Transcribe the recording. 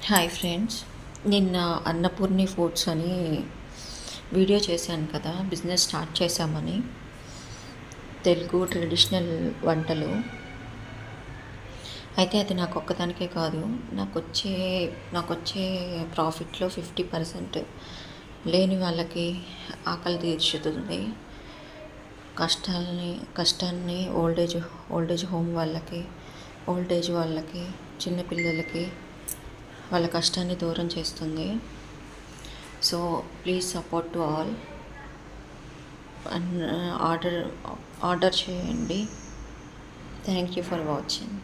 Hi friends. నిన్న Annapurni foods అని video చేశాను కదా, బిజినెస్ స్టార్ట్ చేశామని. తెలుగు ట్రెడిషనల్ వంటలు. అయితే అది నాకు ఒక్కదానికే కాదు, నాకొచ్చే ప్రాఫిట్లో 50% లేని వాళ్ళకి ఆకలి తీర్చుతుంది. కష్టాన్ని ఓల్డేజ్ హోమ్ వాళ్ళకి చిన్నపిల్లలకి వాళ్ళ కష్టాన్ని దూరం చేస్తుంది. So please support to all and order చేయండి. Thank you for watching.